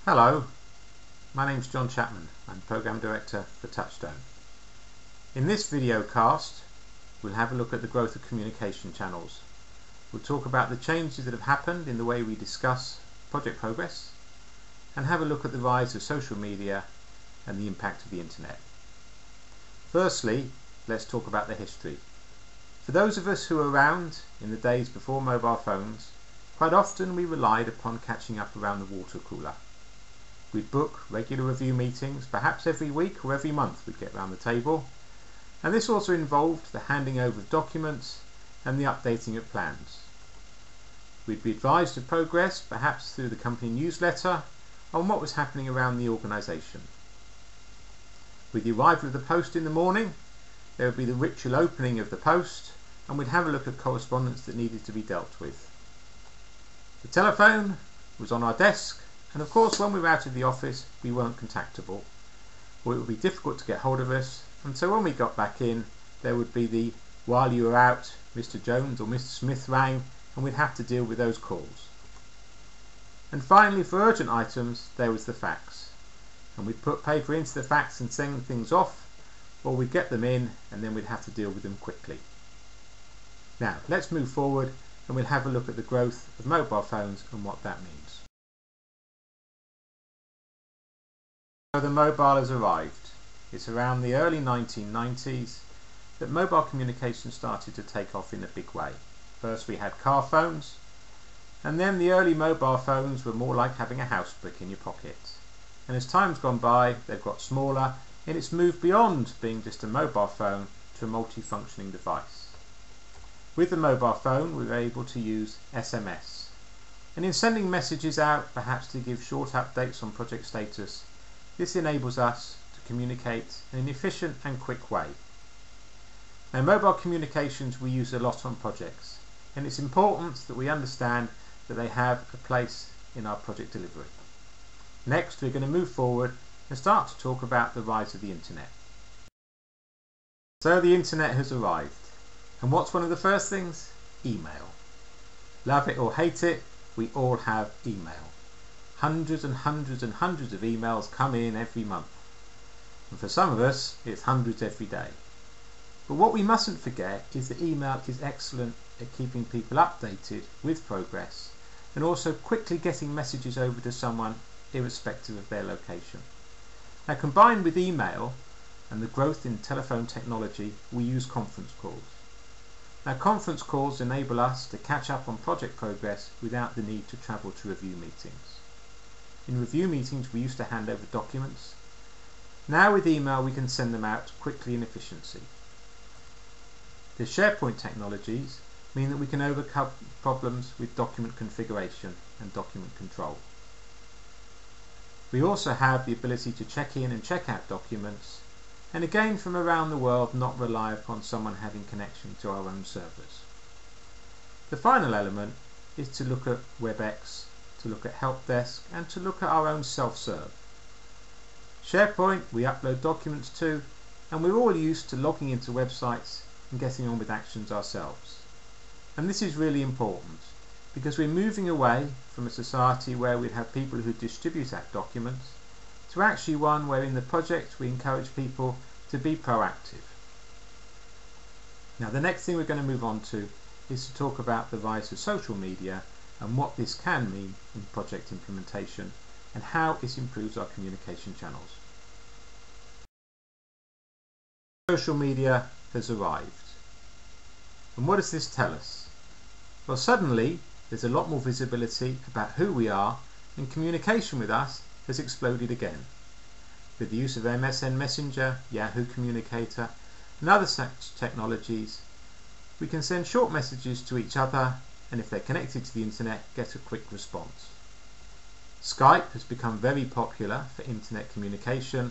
Hello, my name's John Chapman. I'm Program Director for Touchstone. In this video cast, we'll have a look at the growth of communication channels. We'll talk about the changes that have happened in the way we discuss project progress and have a look at the rise of social media and the impact of the internet. Firstly, let's talk about the history. For those of us who were around in the days before mobile phones, quite often we relied upon catching up around the water cooler. We'd book regular review meetings, perhaps every week or every month we'd get round the table, and this also involved the handing over of documents and the updating of plans. We'd be advised of progress, perhaps through the company newsletter, on what was happening around the organisation. With the arrival of the post in the morning, there would be the ritual opening of the post, and we'd have a look at correspondence that needed to be dealt with. The telephone was on our desk, and of course when we were out of the office we weren't contactable, or it would be difficult to get hold of us, and so when we got back in there would be the "while you were out, Mr. Jones or Mr. Smith rang," and we'd have to deal with those calls. And finally, for urgent items, there was the fax, and we'd put paper into the fax and send things off, or we'd get them in and then we'd have to deal with them quickly. Now let's move forward and we'll have a look at the growth of mobile phones and what that means. So the mobile has arrived. It's around the early 1990s that mobile communication started to take off in a big way. First we had car phones, and then the early mobile phones were more like having a house brick in your pocket. And as time's gone by, they've got smaller, and it's moved beyond being just a mobile phone to a multi-functioning device. With the mobile phone we were able to use SMS, and in sending messages out, perhaps to give short updates on project status, this enables us to communicate in an efficient and quick way. Now, mobile communications we use a lot on projects, and it's important that we understand that they have a place in our project delivery. Next, we're going to move forward and start to talk about the rise of the internet. So the internet has arrived, and what's one of the first things? Email. Love it or hate it, we all have email. Hundreds and hundreds and hundreds of emails come in every month, and for some of us it's hundreds every day. But what we mustn't forget is that email is excellent at keeping people updated with progress and also quickly getting messages over to someone irrespective of their location. Now, combined with email and the growth in telephone technology, we use conference calls. Now, conference calls enable us to catch up on project progress without the need to travel to review meetings. In review meetings we used to hand over documents. Now with email we can send them out quickly and efficiently. The SharePoint technologies mean that we can overcome problems with document configuration and document control. We also have the ability to check in and check out documents, and again from around the world, not rely upon someone having connection to our own servers. The final element is to look at WebEx, to look at Help Desk, and to look at our own self-serve. SharePoint we upload documents to, and we're all used to logging into websites and getting on with actions ourselves. And this is really important because we're moving away from a society where we'd have people who distribute our documents to actually one where in the project we encourage people to be proactive. Now the next thing we're going to move on to is to talk about the rise of social media and what this can mean in project implementation and how it improves our communication channels. Social media has arrived. And what does this tell us? Well, suddenly there's a lot more visibility about who we are, and communication with us has exploded again. With the use of MSN Messenger, Yahoo Communicator and other such technologies, we can send short messages to each other, and if they're connected to the internet, get a quick response. Skype has become very popular for internet communication,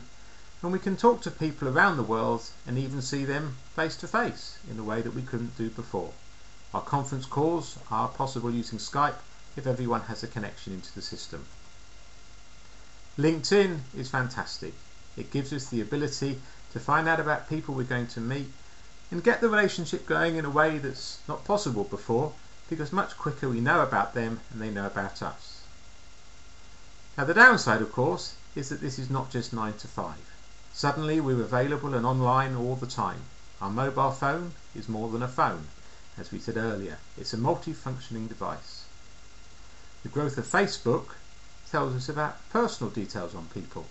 and we can talk to people around the world and even see them face to face in a way that we couldn't do before. Our conference calls are possible using Skype if everyone has a connection into the system. LinkedIn is fantastic. It gives us the ability to find out about people we're going to meet and get the relationship going in a way that's not possible before, because much quicker we know about them and they know about us. Now the downside, of course, is that this is not just 9 to 5. Suddenly we're available and online all the time. Our mobile phone is more than a phone. As we said earlier, it's a multi-functioning device. The growth of Facebook tells us about personal details on people.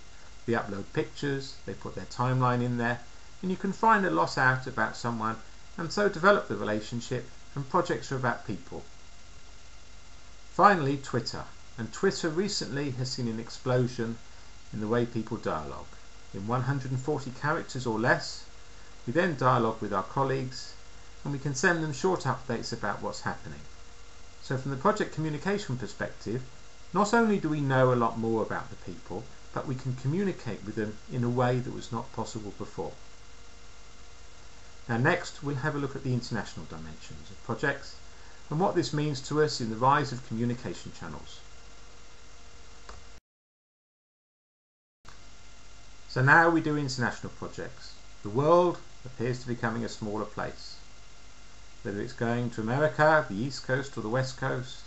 They upload pictures, they put their timeline in there, and you can find a lot out about someone and so develop the relationship, and projects are about people. Finally, Twitter. And Twitter recently has seen an explosion in the way people dialogue. In 140 characters or less, we then dialogue with our colleagues and we can send them short updates about what's happening. So from the project communication perspective, not only do we know a lot more about the people, but we can communicate with them in a way that was not possible before. Now next, we'll have a look at the international dimensions of projects and what this means to us in the rise of communication channels. So now we do international projects. The world appears to be becoming a smaller place. Whether it's going to America, the East Coast or the West Coast,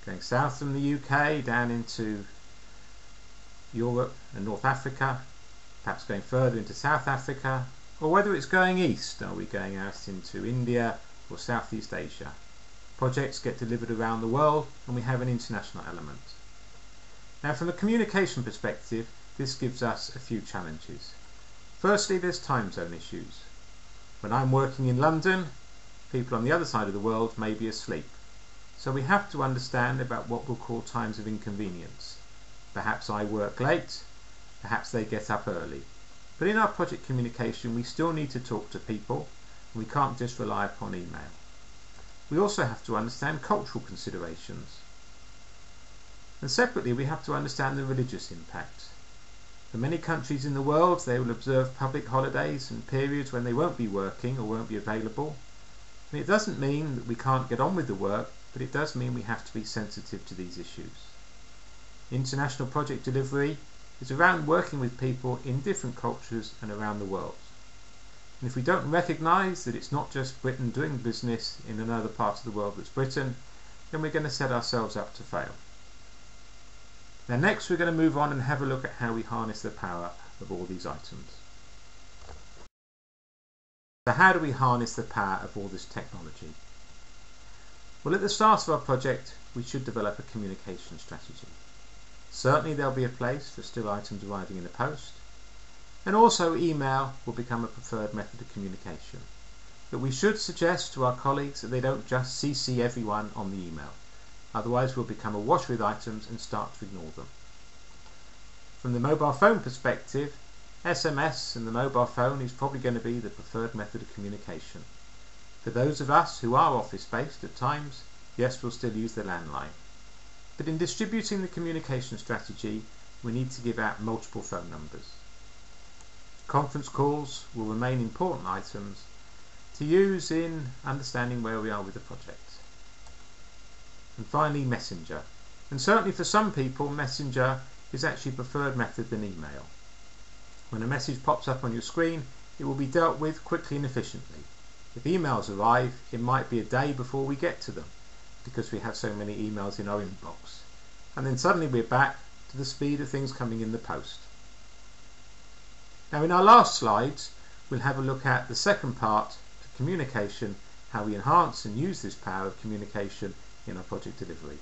going south from the UK down into Europe and North Africa, perhaps going further into South Africa, or whether it's going east, are we going out into India or Southeast Asia? Projects get delivered around the world and we have an international element. Now from a communication perspective, this gives us a few challenges. Firstly, there's time zone issues. When I'm working in London, people on the other side of the world may be asleep. So we have to understand about what we'll call times of inconvenience. Perhaps I work late, perhaps they get up early. But in our project communication, we still need to talk to people, and we can't just rely upon email. We also have to understand cultural considerations. And separately, we have to understand the religious impact. For many countries in the world, they will observe public holidays and periods when they won't be working or won't be available. And it doesn't mean that we can't get on with the work, but it does mean we have to be sensitive to these issues. International project delivery is around working with people in different cultures and around the world. And if we don't recognise that it's not just Britain doing business in another part of the world that's Britain, then we're going to set ourselves up to fail. Now next we're going to move on and have a look at how we harness the power of all these items. So how do we harness the power of all this technology? Well, at the start of our project we should develop a communication strategy. Certainly there'll be a place for still items arriving in the post, and also email will become a preferred method of communication. But we should suggest to our colleagues that they don't just CC everyone on the email. Otherwise we'll become awash with items and start to ignore them. From the mobile phone perspective, SMS and the mobile phone is probably going to be the preferred method of communication. For those of us who are office-based at times, yes, we'll still use the landline. But in distributing the communication strategy, we need to give out multiple phone numbers. Conference calls will remain important items to use in understanding where we are with the project. And finally, Messenger. And certainly for some people, Messenger is actually a preferred method than email. When a message pops up on your screen, it will be dealt with quickly and efficiently. If emails arrive, it might be a day before we get to them, because we have so many emails in our inbox. And then suddenly we're back to the speed of things coming in the post. Now in our last slides, we'll have a look at the second part to communication, how we enhance and use this power of communication in our project delivery.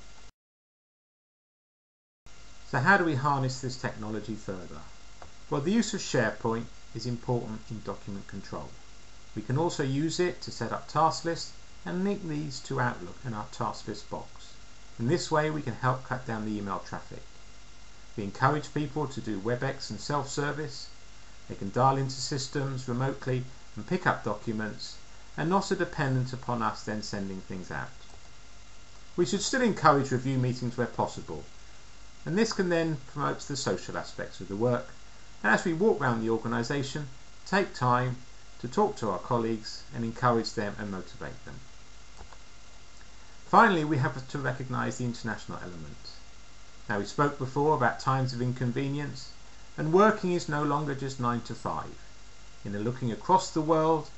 So how do we harness this technology further? Well, the use of SharePoint is important in document control. We can also use it to set up task lists and link these to Outlook in our task list box. In this way we can help cut down the email traffic. We encourage people to do WebEx and self-service. They can dial into systems remotely and pick up documents, and not are dependent upon us then sending things out. We should still encourage review meetings where possible, and this can then promote the social aspects of the work, and as we walk around the organisation, take time to talk to our colleagues and encourage them and motivate them. Finally, we have to recognise the international element. Now, we spoke before about times of inconvenience, and working is no longer just 9 to 5. In looking across the world,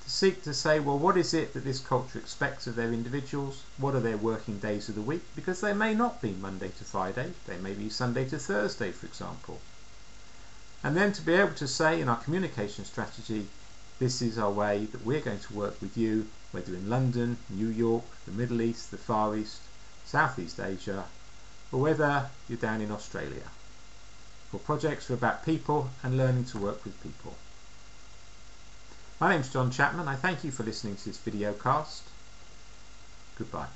to seek to say, well, what is it that this culture expects of their individuals? What are their working days of the week? Because they may not be Monday to Friday, they may be Sunday to Thursday, for example. And then to be able to say in our communication strategy, this is our way that we're going to work with you, whether in London, New York, the Middle East, the Far East, Southeast Asia, or whether you're down in Australia. For projects are about people and learning to work with people. My name's John Chapman. I thank you for listening to this video cast. Goodbye.